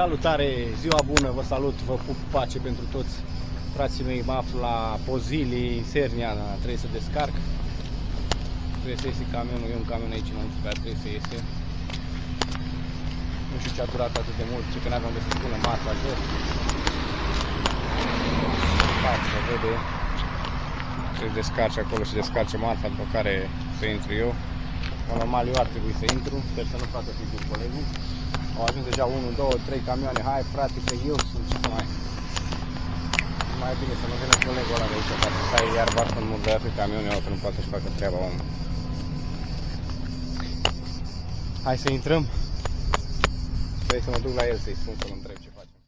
Salutare, ziua bună, vă salut, vă pup, pace pentru toți frații mei. Mă aflu la Pozili, Sernia, trebuie să descarc. Trebuie să iese camionul, e un camion aici înăuntru care trebuie să iese. Nu știu ce a durat atât de mult, ce că n-aveam de să spună marfa jos. Se vede, trebuie să descarce acolo și descarce marfa, după care să intru eu. Normal eu ar trebui să intru, sper să nu facă fix colegul. Au ajuns deja 1, 2, 3 camioane. Hai frate că eu sunt, ce să mai... Mai bine să nu vină colegul ăla de aici, ca să stai iar baștă în murdăia pe camionul ăla, că nu poate să-și facă treaba omul. Hai să intrăm. Trebuie să mă duc la el să-i spun, să-l întreb ce facem.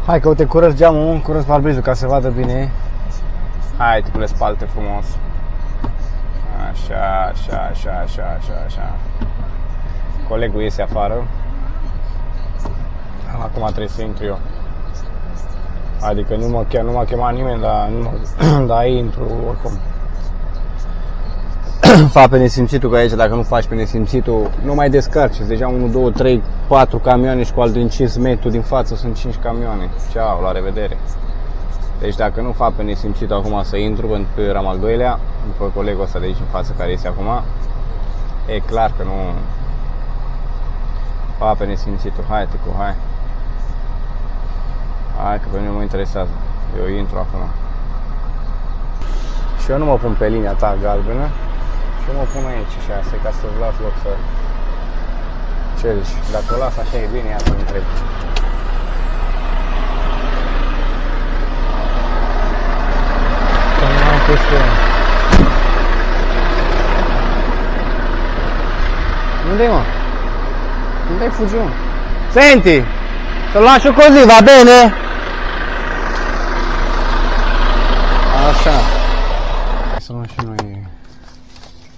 Hai că uite, curăț geamul, curăț parbrizul ca să vadă bine. Hai, tu le spalte frumos. Așa, așa, așa, așa, așa, așa. Colegul iese afară. Acum trebuie să intru eu. Adică nu m-a chemat nimeni, dar intru oricum. Fa pe nesimțitul, că aici dacă nu faci pe nesimțitul, nu mai descarci. Deja 1, 2, 3, 4 camioane și cu al din 5 metri din față sunt 5 camioane. Ceau, la revedere. Deci dacă nu fac pe nesimțitul acum să intru, pentru că eu eram al doilea, după colegul ăsta de aici în față care iese acum, e clar că nu... Fac pe nesimțitul, hai Ticu, hai. Hai că pe mine mă interesează, eu intru acum. Și eu nu mă pun pe linia ta galbenă, și eu mă pun aici și asta, ca să-ți las loc să... Ce zici? Dacă o las așa e bine, ia să-mi întreb. Unde-i, mă? Unde-i fugi, mă? Senti! Te lascio così, va bene? Așa. Hai să luăm și noi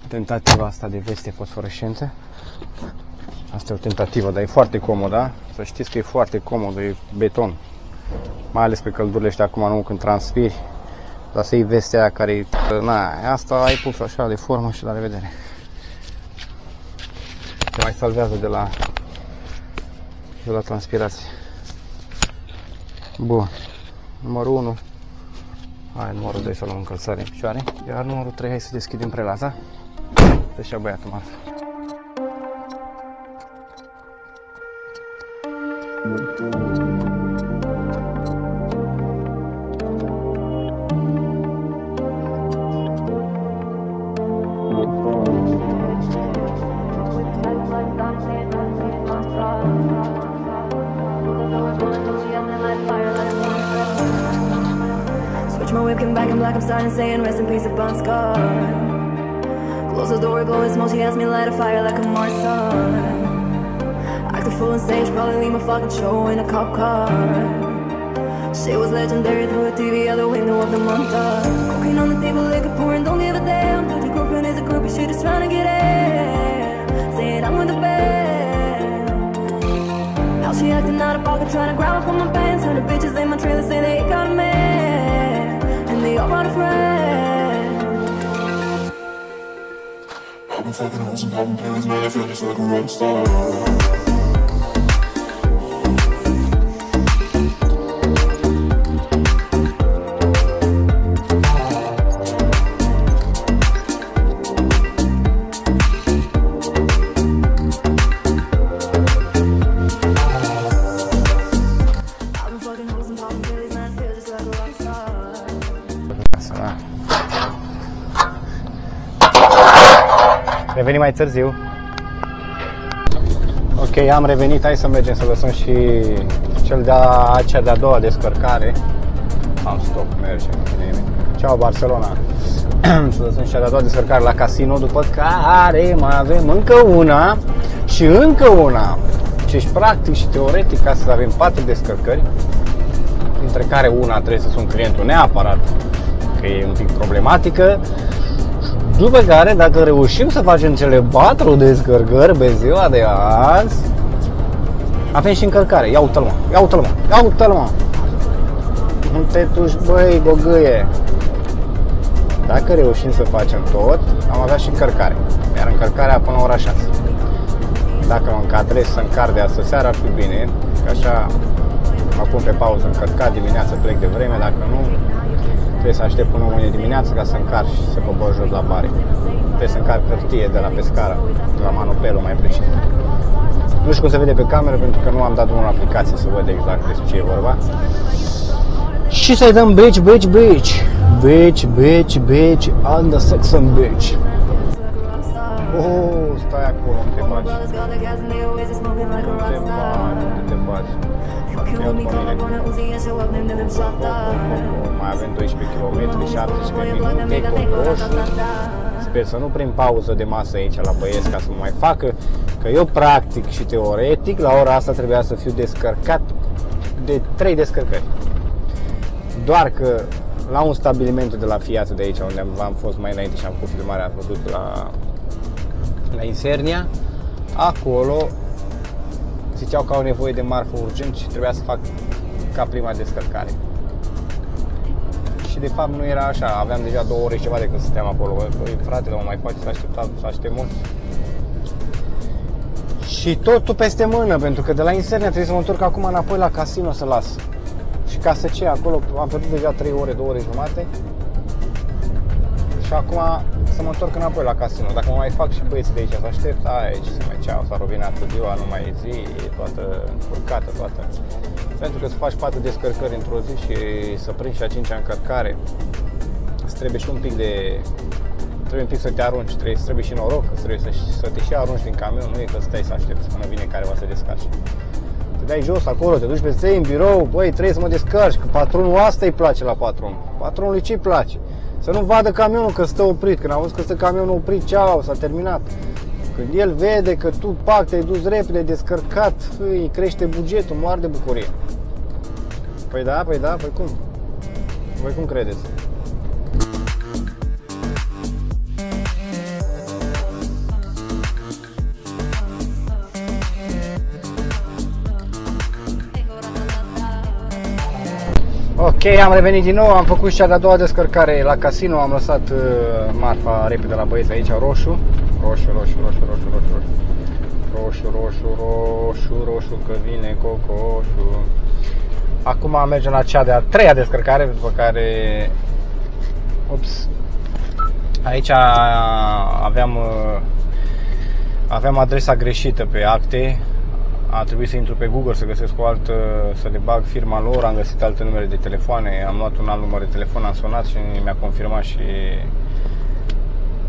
tentativa asta de veste fosforescente. Asta e o tentativă, dar e foarte comodă, da? Să știți că e foarte comod, e beton. Mai ales pe căldurile astea acum, nu când transpiri. Dar să iei vestea aia care e... Na, asta ai pus așa de formă și la revedere. Te mai salvează de la transpirație. Bun. Numărul 1. Hai, numărul 2 să luăm încălțare în picioare. Iar numărul 3, hai să deschidem prelaza. Deci băiatul marfă. My whip came back in black, I'm starting saying rest in peace of Bon Scar. Close the door, blowing smoke, she asked me to light a fire like a Mars sun. Act a fool on stage, probably leave my fucking show in a cop car. Shit was legendary through the TV out the window of the montage. Cocaine on the table, liquor pouring, don't give a damn. Dude, your girlfriend is a groupie, she just trying to get in. Saying I'm with the band. Now she acting out of pocket, trying to grab up on my pants. Heard the bitches in my trailer say they ain't got a man. They all brought a friend. I've been fucking hoes and popping pills, man, I feel just like a rock star. Revenim mai târziu. Ok, am revenit, hai să mergem să lăsăm și cea de-a doua descărcare. Am stop, mergem. Ceau Barcelona. Să lăsăm și cea de-a doua descărcare la casino, după care mai avem încă una și încă una. Deci practic și teoretic ca să avem 4 descărcări, dintre care una trebuie să sun clientul neapărat, că e un pic problematică. După care, dacă reușim să facem cele 4 descărcări pe ziua de azi, avem și încărcare. Ia uite-l, mă, ia uite-l, mă, ia uite-l, mă. Nu te duci, băi, gogâie. Dacă reușim să facem tot, am avea și încărcare. Iar încărcarea până la ora 6. Dacă mă încadrez să încar de astă seară ar fi bine, că așa mă pun pe pauză încărcat, dimineața plec de vreme, dacă nu trebuie să aștept până mâine dimineață ca să încar și să cobor jos la bare. Trebuie să încarc hârtie de la pescară, de la Manopelo mai precis. Nu știu cum se vede pe cameră pentru că nu am dat drumul în aplicație să văd exact despre ce e vorba. Și să-i dăm beach on the Saxon Beach. Oh, stai acolo, nu te faci. Nu te faci. Mai avem 12 km, 17 minute, cocoș. Sper să nu prind pauză de masă aici la băieți ca să mă mai facă, că eu practic și teoretic la ora asta trebuia să fiu descărcat de 3 descărcări. Doar că la un stabiliment de la Fiat de aici, unde am fost mai înainte și am făcut filmarea, am făcut la Insernia, acolo ziceau că au nevoie de marfă urgent și trebuia să fac ca prima descărcare. Și de fapt nu era așa, aveam deja 2 ore și ceva de când stăteam acolo. Băi, fratele, mă mai face să aștept mult. Și totul peste mână, pentru că de la Insernia trebuie să mă întorc acum înapoi la casino să las. Și ca să ce, acolo am pierdut deja 3 ore, 2 ore jumate. Și acum să mă întorc înapoi la casino. Dacă mă mai fac și băieții de aici să aștept, aici să mai ceau, s-a rovinat ziua, nu mai e zi, e toată încurcată, toată. Pentru că să faci 4 descărcări într-o zi și să prinzi și a 5-a încărcare, îți trebuie și un pic de... trebuie un pic să te arunci, trebuie și noroc, trebuie să te și arunci din camion, nu e că stai să aștepți până vine careva să descarci. Te dai jos acolo, te duci peste ei în birou, băi, trebuie să mă descarci, că patronul asta îi place la patron. Patronului ce-i place? Să nu vadă camionul că stă oprit, când a văzut că stă camionul oprit, ceau, s-a terminat. Când el vede că tu, pac, te-ai dus repede, descărcat, îi crește bugetul, moar de bucurie. Păi da, păi cum? Voi cum credeți? Ok, am revenit din nou, am făcut cea de-a doua descărcare la casino, am lăsat marfa repede la băieți aici, roșu, că vine cocoșul. Acum mergem la cea de-a treia descărcare, după care, aici aveam adresa greșită pe acte. A trebuit să intru pe Google să găsesc o altă, să le bag firma lor, am găsit alte numere de telefoane, am luat un alt număr de telefon, am sunat și mi-a confirmat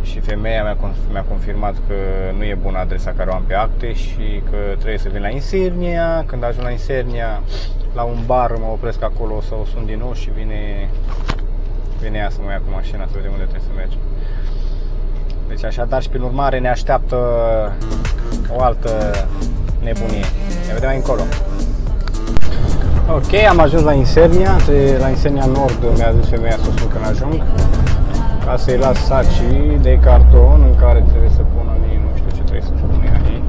și femeia mi-a confirmat că nu e bună adresa care o am pe acte și că trebuie să vin la Insernia. Când ajung la Insernia, la un bar, mă opresc acolo să o sun din nou și vine ea să mă ia cu mașina să vedem unde trebuie să mergem. Deci așadar și prin urmare ne așteaptă o altă nebunie. Ne vedem mai încolo. Ok, am ajuns la Insernia, la Insernia Nord mi-a zis femeia să o sun când ajung, ca să-i las sacii de carton în care trebuie să pună ei, nu știu ce trebuie să pună ei.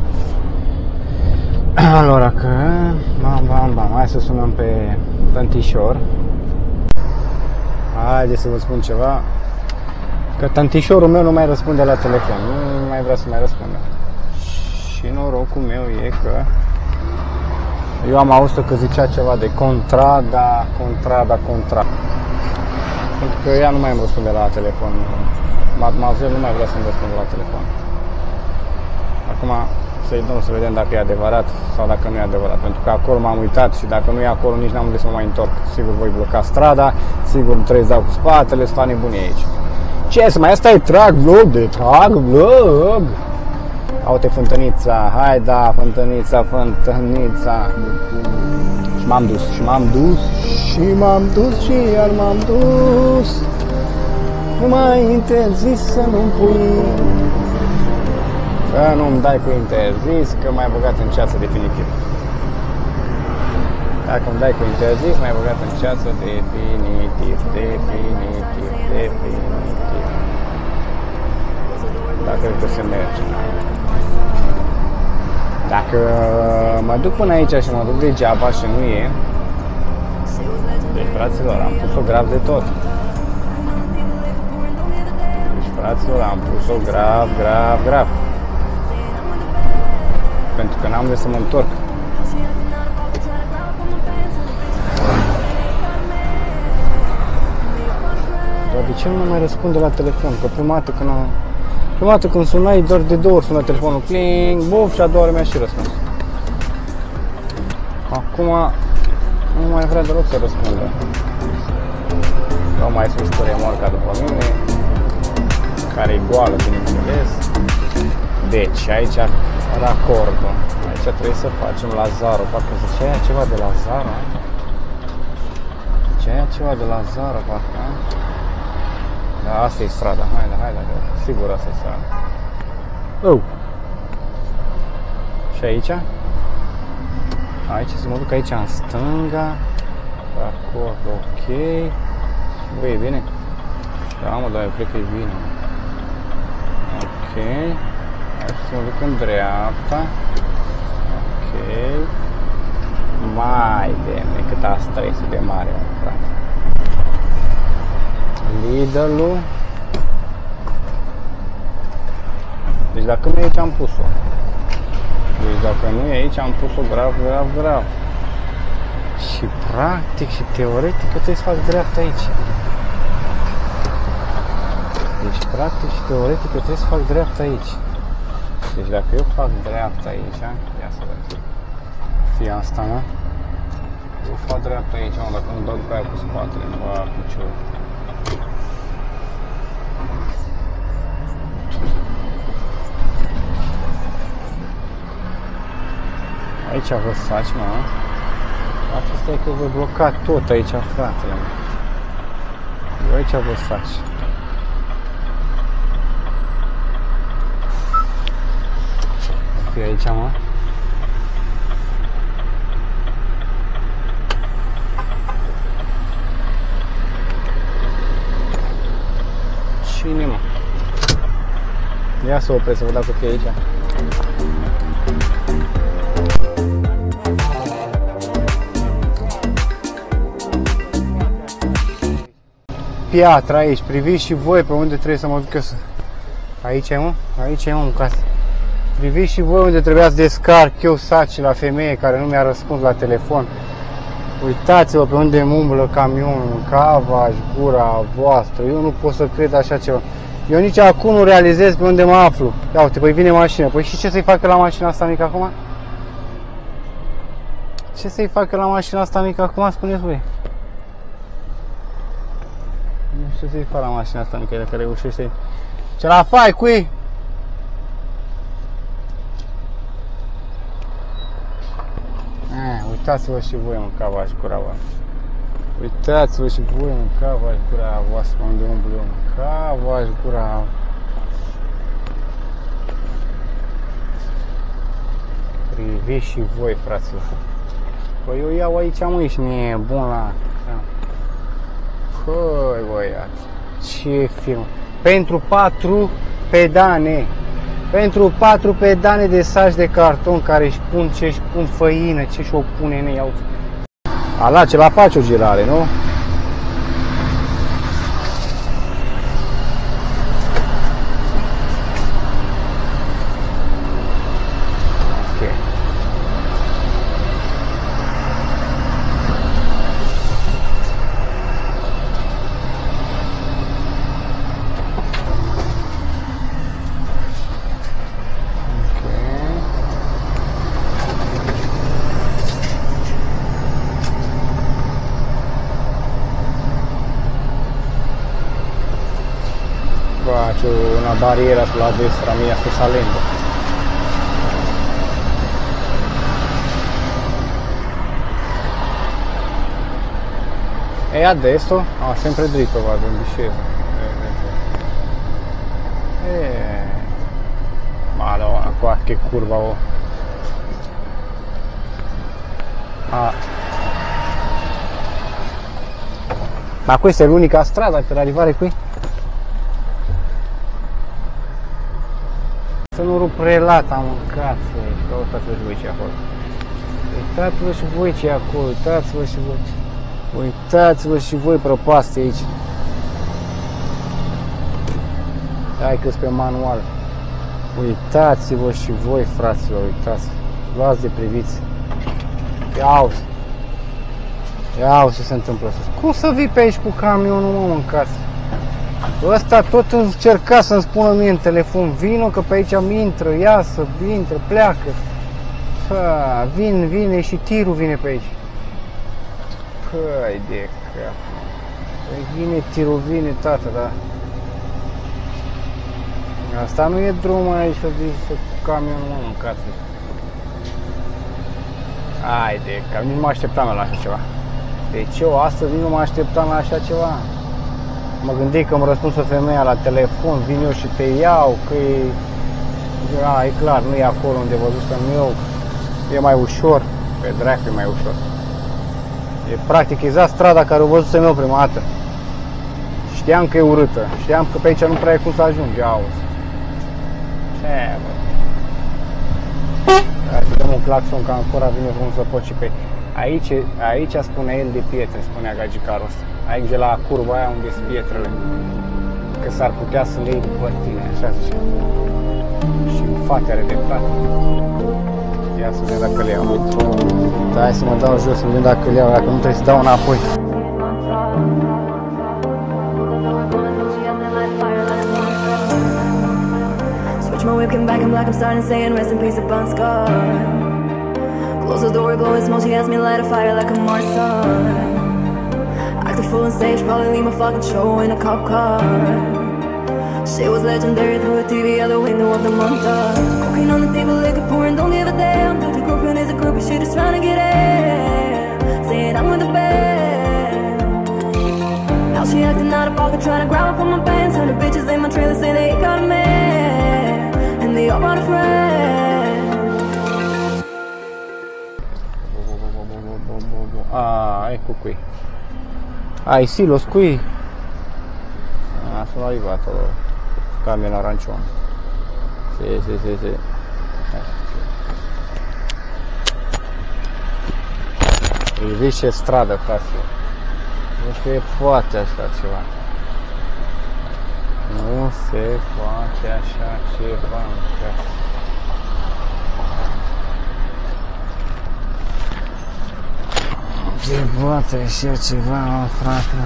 Alora că, hai să sunăm pe tantișor. Haideți să vă spun ceva, că tantișorul meu nu mai răspunde la telefon, nu mai vrea să mai răspundă. Și norocul meu e că eu am auzit că zicea ceva de contrada. Pentru că ea nu mai îmi răspunde la telefon. Mademoiselle nu mai vrea să-mi răspundă la telefon. Acum să-i dăm să vedem dacă e adevărat sau dacă nu e adevărat. Pentru că acolo m-am uitat și dacă nu e acolo nici n-am unde să mă mai întorc. Sigur voi bloca strada, sigur trebuie să dau cu spatele, să fac nebunii aici. Ce să mai asta e trag vlog? Aute fântănița, hai da, fântănița. Și m-am dus și iar m-am dus. Nu mai interzis să nu-mi pui, să nu-mi dai cu interzis, că m-ai băgat în ceață definitiv. Dacă îmi dai cu interzis, m-ai băgat în ceață definitiv. Dacă că se merge. Dacă mă duc până aici și mă duc degeaba și nu e, deci fraților, am pus-o grav de tot. Deci fraților, am pus-o grav. că n-am de să mă întorc. Dar de ce nu mai răspunde la telefon? Că prima dată când sunai, doar de 2 ori sună telefonul, cling, buf, și a doua oară mi-a și răspuns. Acum nu mai vrea deloc să răspundă. Sau mai sus cu remorca după mine, care e goală, bineînțeles. Deci, aici racordul. Aici trebuie să facem Lazaro. Parcă zicea ceva de Lazaro. Zicea ceva de Lazaro, parcă. Da, asta e strada. Hai, sigur asta e strada. Și aici? Aici să mă duc aici în stânga. Acord, ok. Băi, e bine? Da, mă, dar eu cred că e bine. Ok. Hai să mă duc în dreapta. Ok. Mai bine decât asta este de mare, frate. Lidl-ul. Deci dacă nu e aici am pus-o. Deci dacă nu e aici am pus-o grav. Și practic și teoretic eu trebuie să fac dreapta aici. Deci practic și teoretic eu trebuie să fac dreapta aici. Deci dacă eu fac dreapta aici, ia să văd. Fie asta, nu? Eu fac dreapta aici, mă, dacă nu dau după aia cu spatele, nu va picior. Aici vă faci, mă. Asta e că voi bloca tot aici, fratele. Eu aici vă faci. Fii aici, mă. Cine, mă? Ia să opresc să văd dacă fie aici. Piatra aici, priviți și voi pe unde trebuie să mă duc eu să... Aici e, mă? Aici e, mă, în casă. Priviți și voi unde trebuia să descarc eu saci la femeie care nu mi-a răspuns la telefon. Uitați-vă pe unde îmi umblă camionul, cava, gura voastră. Eu nu pot să cred așa ceva. Eu nici acum nu realizez pe unde mă aflu. Ia uite, păi vine mașina. Păi și ce să-i facă la mașina asta mică acum? Ce să-i facă la mașina asta mică acum, spuneți voi? Nu știu să-i fac la mașina asta mică, dacă reușește. Ce la fai, cui? Uitați-vă și voi, mă, cava și gura voastră. Uitați-vă și voi, mă, cava și gura voastră, unde umblu eu, mă. Cava și gura. Priviți și voi, fraților. Păi eu iau aici, mă, ești nebun la... Păi, băiați, ce film. Pentru 4 pedane. Pentru 4 pedane de saci de carton care își pun ce își pun făină, ce și-o pune în ei. Ala, ce la face o girare, nu? Faccio una barriera sulla destra mia, sto salendo. E adesso? Ah, sempre dritto vado in discesa. Madonna, qua che curva ho. Ah. Ma questa è l'unica strada per arrivare qui? Să nu rup relata, mâncați-vă și căutați-vă și voi ce acolo. Uitați-vă și voi ce acolo, uitați-vă și voi. Uitați-vă și voi prăpaste aici. Hai că-s pe manual. Uitați-vă și voi, fraților, uitați. Luați de priviți. Ia ce se întâmplă sus. Cum să vii pe aici cu camionul, mă, în casă? Ăsta tot încerca să-mi spună mie în telefon, vino că pe aici mi intră, iasă, intră, pleacă. Vine și tirul vine pe aici. Păi de cap. Vine tirul, vine, tată, da. Asta nu e drum aici să zici cu camionul, mă, în casă. Haide, că nici nu mă așteptam la așa ceva. Deci eu astăzi nu mă așteptam la așa ceva. Mă gândeam că îmi răspunsă femeia la telefon, vin eu și te iau, că e clar, nu e acolo unde văzusem eu, e mai ușor, pe dracu e mai ușor. E practic exact strada care o văzusem eu prima dată. Știam că e urâtă, știam că pe aici nu prea e cum să ajungi, auzi. Ce, bă? Hai să dăm un claxon că ancora vine vreun să pot și pe aici spune el de pietre, spunea gagicarul ăsta. Aici de la curba aia unde sunt pietrele. Că s-ar putea să le iei după tine, așa zice. Și în față are dreptate. Ia să vedem dacă le iau. Da, hai să mă dau jos să vedem dacă le iau, dacă nu trebuie să dau înapoi. Switch my whip, come back, I'm like I'm starting saying rest in peace, a Bon Scott. Close the door, blowing smoke, she asked me to light a fire like a Mars sun. Act a fool on stage, probably leave my fucking show in a cop car. Shit was legendary, through a TV out the window of the montage. Cocaine on the table, liquor pouring, don't give a damn. Dude, your girlfriend is a groupie, she just trying to get in. Saying I'm with the band. Now she acting out of pocket, trying to grab up on my pants. Heard the bitches in my trailer say they ain't got a man, and they all brought a friend. Ecco qui. Sì, lo qui. Sono arrivato. Camion arancione. Sì. Riesce strada, frate. Nu se poate așa ceva. Nu se poate așa ceva, frate. Se poate așa ceva, frate.